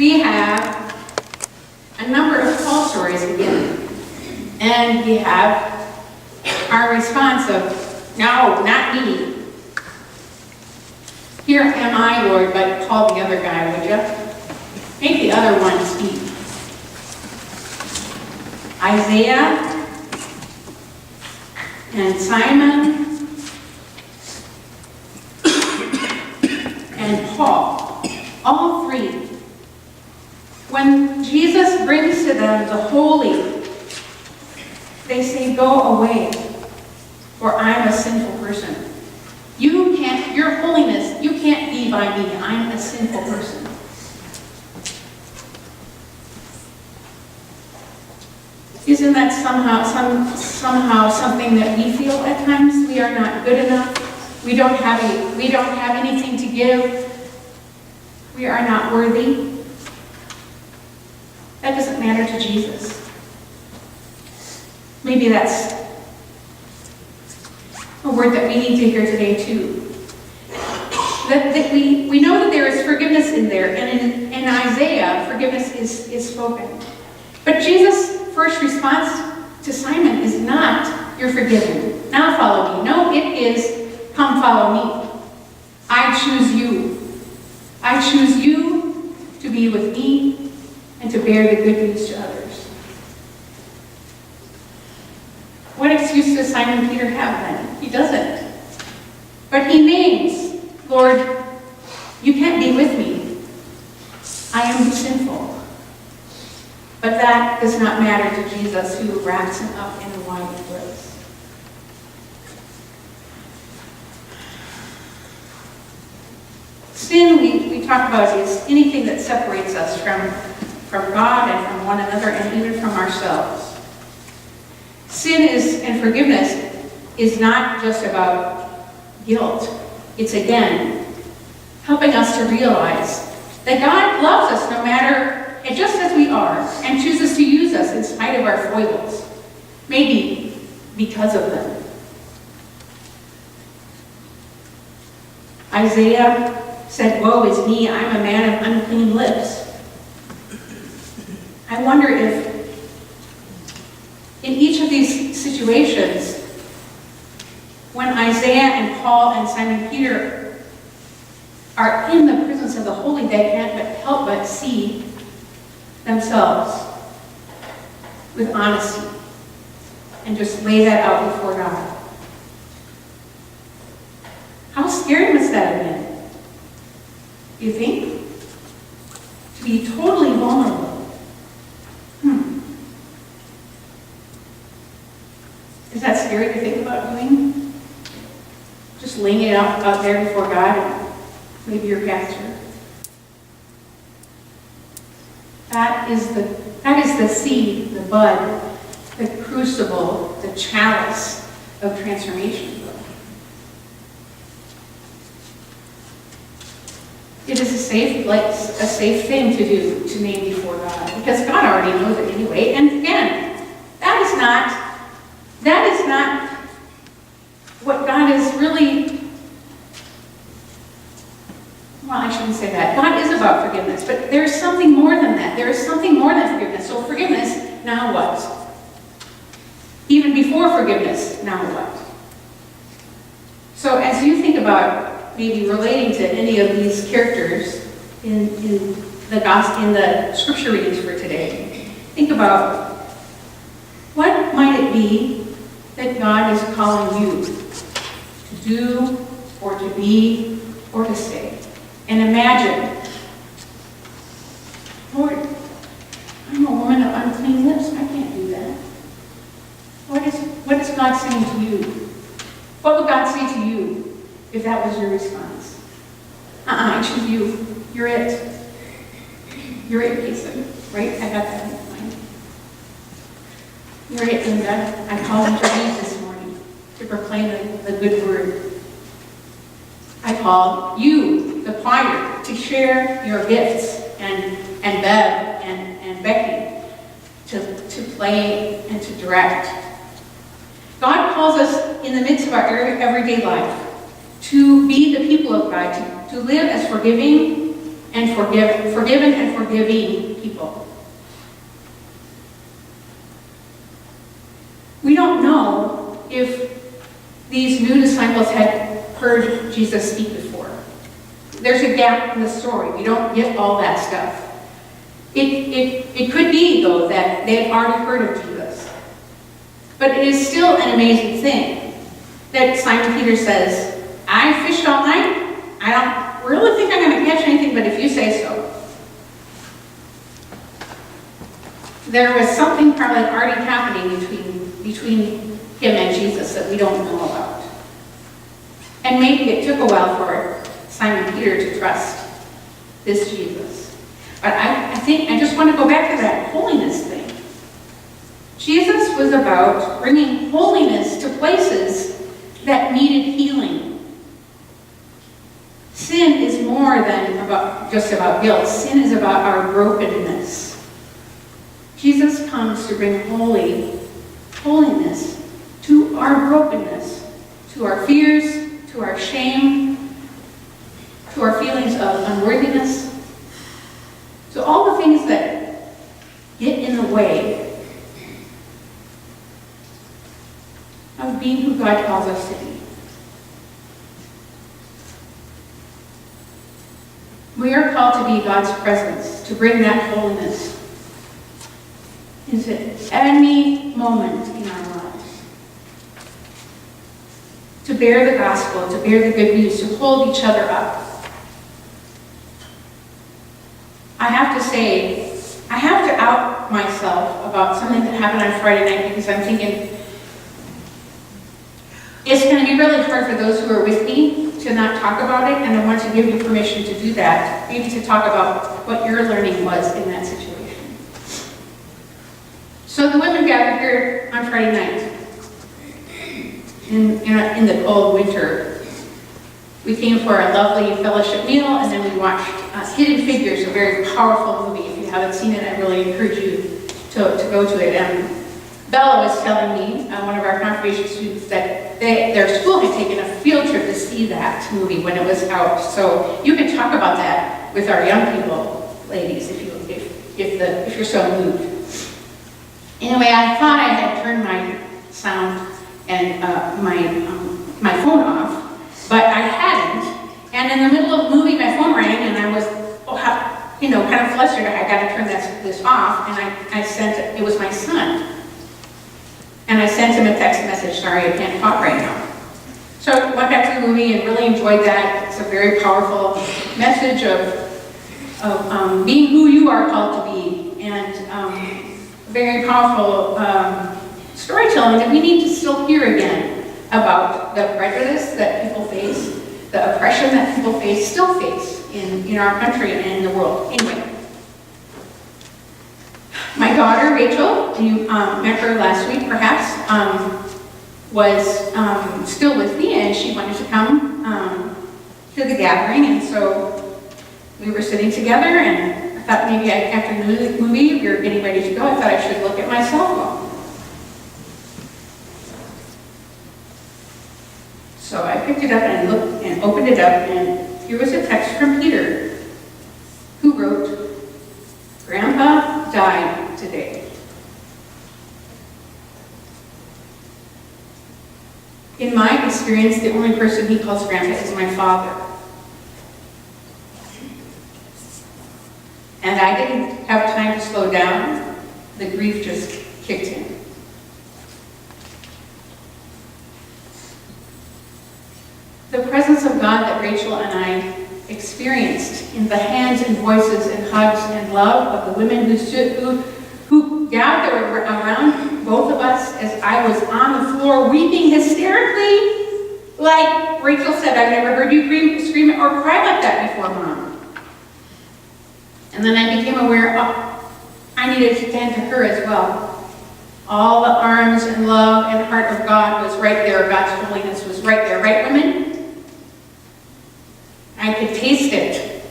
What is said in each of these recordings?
we have a number of Paul stories again. And we have our response of, no, not me. Here am I, Lord, but call the other guy, would you? Make the other one speak. Isaiah and Simon and Paul, all three. When Jesus brings to them the holy, they say, go away, for I'm a sinful person. You can't, your holiness, you can't be by me. I'm a sinful person. Isn't that somehow something that we feel at times? We are not good enough. We don't have anything to give. We are not worthy. That doesn't matter to Jesus. Maybe that's a word that we need to hear today too. That we know that there is forgiveness in there, and in Isaiah, forgiveness is spoken. But Jesus' first response to Simon is not, you're forgiven, now follow me. No, it is, come follow me. I choose you. I choose you to be with me and to bear the good news to others. What excuse does Simon Peter have then? He doesn't. But he names, Lord, you can't be with me. I am sinful. But that does not matter to Jesus, who wraps him up in a white embrace. Sin, we talk about, is anything that separates us from God and from one another and even from ourselves. Sin and forgiveness is not just about guilt. It's, again, helping us to realize that God loves us no matter, and just as we are, and chooses to use us in spite of our foibles, maybe because of them. Isaiah said, woe is me, I'm a man of unclean lips. I wonder if in each of these situations, when Isaiah and Paul and Simon Peter are in the presence of the holy, they can't help but see themselves with honesty and just lay that out before God. How scary must that have been? You think? To be totally vulnerable. Is that scary to think about doing? Just laying it out there before God and maybe your pastor. That is the seed, the bud, the crucible, the chalice of transformation. It is a safe place, a safe thing to do, to name before God, because God already knows it anyway. And again, that is not what God is really. Well, I shouldn't say that. God is about forgiveness, but there's something more than that. There is something more than forgiveness. So forgiveness, now what? Even before forgiveness, now what? So as you think about maybe relating to any of these characters in the scripture readings for today, think about what might it be that God is calling you to do or to be or to say. And imagine, Lord, I'm a woman of unclean lips. I can't do that. What is God saying to you? What would God say to you if that was your response? I choose you. You're it. You're it, Jason. Right? I got that in mind. You're it, Linda. I called him to read this morning to proclaim the good word. I called you, the choir, to share your gifts, and Bev and Becky to play and to direct. God calls us in the midst of our everyday life to be the people of God, to live as forgiving and forgiven and forgiving people. We don't know if these new disciples had heard Jesus speak before. There's a gap in the story. We don't get all that stuff. It could be, though, that they had already heard of Jesus. But it is still an amazing thing that Simon Peter says, I fished all night. I don't really think I'm going to catch anything, but if you say so. There was something probably already happening between him and Jesus that we don't know about. And maybe it took a while for Simon Peter to trust this Jesus. But I just want to go back to that holiness thing. Jesus was about bringing holiness to places that needed healing. Sin is more than just about guilt. Sin is about our brokenness. Jesus comes to bring holiness to our brokenness, to our fears, to our shame, to our feelings of unworthiness, to all the things that get in the way of being who God calls us to be. We are called to be God's presence, to bring that holiness into any moment in our lives. To bear the gospel, to bear the good news, to hold each other up. I have to say, I have to out myself about something that happened on Friday night because I'm thinking, it's going to be really hard for those who are with me to not talk about it, and I want to give you permission to do that, maybe to talk about what your learning was in that situation. So the women gathered here on Friday night in the cold winter. We came for a lovely fellowship meal, and then we watched Hidden Figures, a very powerful movie. If you haven't seen it, I really encourage you to go to it. Bella was telling me, one of our confirmation students, that their school had taken a field trip to see that movie when it was out. So you can talk about that with our young people, ladies, if you're so moved. Anyway, I thought I had turned my sound and my phone off, but I hadn't. And in the middle of the movie, my phone rang, and I was, kind of flustered. I got to turn this off, and I sent it. It was my son. And I sent him a text message, sorry, I can't talk right now. So I went back to the movie and really enjoyed that. It's a very powerful message of being who you are called to be, and very powerful storytelling that we need to still hear again about the prejudice that people face, the oppression that people still face in our country and in the world. Anyway. My daughter, Rachel, you met her last week perhaps, was still with me, and she wanted to come to the gathering, and so we were sitting together, and I thought maybe after the movie, we were getting ready to go, I thought I should look at my cell phone. So I picked it up and looked and opened it up, and here was a text from Peter, who wrote, "Grandpa died today." In my experience, the only person he calls Grandpa is my father. And I didn't have time to slow down. The grief just kicked in. The presence of God that Rachel and I experienced in the hands and voices and hugs and love of the women who gathered around both of us as I was on the floor weeping hysterically. Like Rachel said, I've never heard you scream or cry like that before, Mom. And then I became aware, I needed to tend to her as well. All the arms and love and heart of God was right there. God's holiness was right there. Right, women? I could taste it.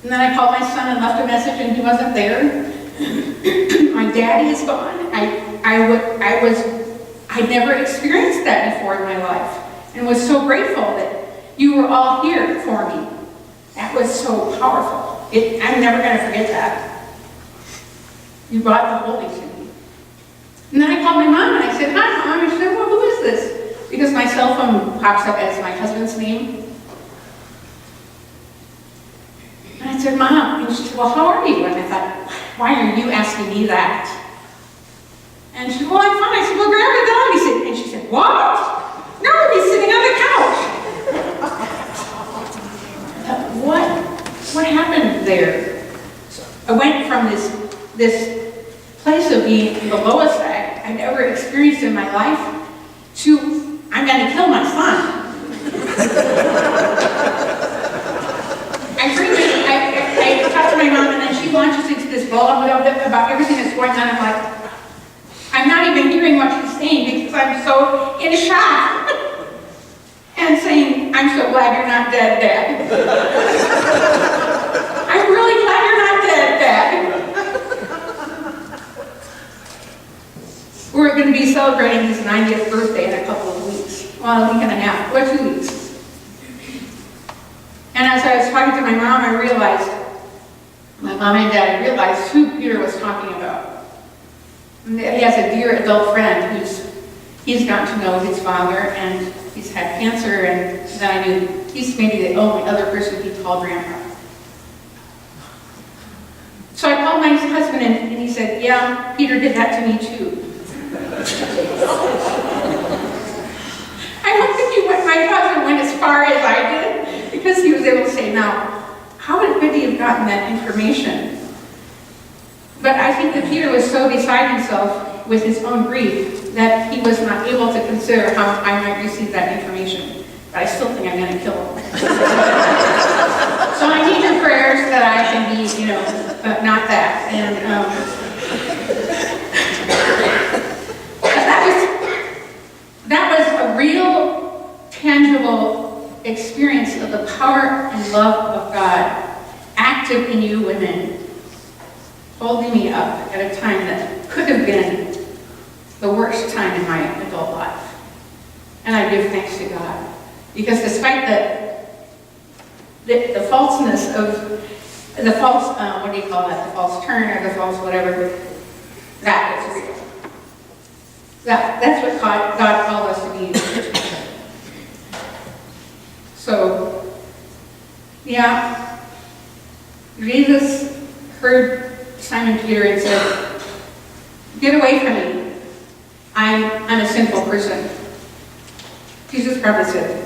And then I called my son and left a message, and he wasn't there. My daddy is gone. I'd never experienced that before in my life, and was so grateful that, You were all here for me. That was so powerful. I'm never going to forget that. You brought the holy to me. And then I called my mom and I said, "Hi, Mom." And she said, "Well, who is this?" Because my cell phone pops up as my husband's name. And I said, "Mom." And she said, "Well, how are you?" And I thought, why are you asking me that? And she said, "Well, I'm fine." I said, "Well, grab a dog." And she said, "What? No, he's sitting on the couch." What happened there? I went from this place of being the lowest I'd ever experienced in my life to, I'm going to kill my son. I talked to my mom, and then she launches into this ball about everything that's going on. I'm like, I'm not even hearing what she's saying because I'm so in shock. And saying, "I'm so glad you're not dead, Dad." I'm really glad you're not dead, Dad. We're going to be celebrating his 90th birthday in a couple of weeks. Well, a week and a half, or 2 weeks. And as I was talking to my mom, I realized, my mom and Dad, I realized who Peter was talking about. And he has a dear adult friend he's gotten to know his father, and he's had cancer, and then I knew he's maybe the only other person he called Grandpa. So I called my husband, and he said, "Yeah, Peter did that to me too." I don't think my husband went as far as I did, because he was able to say, "Now, how could he have gotten that information?" But I think that Peter was so beside himself with his own grief that he was not able to consider how I might receive that information. But I still think I'm going to kill him. So I need your prayers that I can be, but not that. And that was a real, tangible experience of the power and love of God active in you women, holding me up at a time that could have been the worst time in my adult life. And I give thanks to God. Because despite the falseness of, the false, what do you call that, the false turn or the false whatever, that is real. That's what God called us to be. So, yeah, Jesus heard Simon Peter and said, "Get away from me. I'm a sinful person." Jesus probably said,